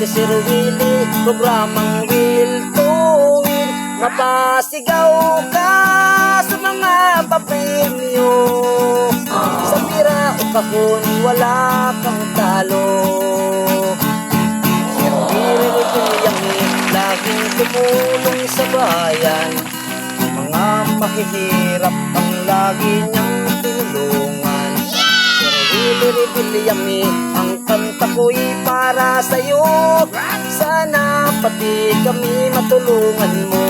si Sir Willie, programang Will to Win. Mapasigaw ka sa mga papremyo, sa pira o kahon wala kang talo. Sir Willie laging tumulong sa bayan, mga mahihirap ang lagi niyang tinulungan. Sir Willie, ang kanta ko'y para sa'yo, sana pati kami matulungan mo.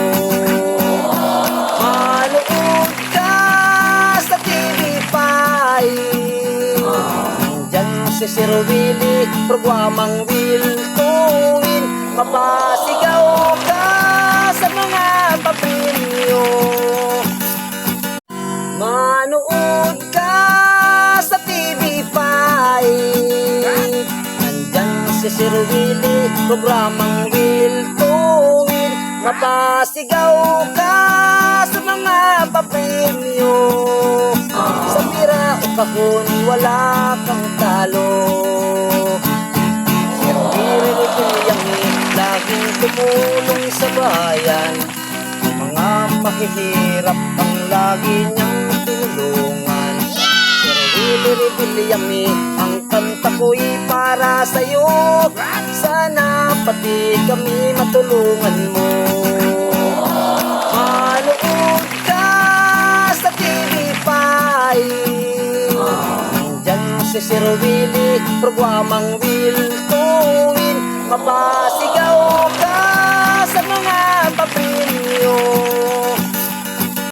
Manood ka sa TV5, nandyan si Sir Willie, programang Will to Win. Mapasigaw ka sa mga papremyo, manood ka sa TV5, nandyan si Sir Willie, programang Will to Win. Mapasigaw ka sa mga papremyo, sa pira o kahon wala kang talo. Sir Willie, laging tumulong sa bayan, mga mahihirap ang lagi niyang tinulungan. Sir Willie, ang kanta ko'y para sa'yo, sana pati kami matulungan mo. Manood ka sa TV5, nandyan si Sir Willie, programang Will to Win. Mapasigaw ka sa mga papremyo,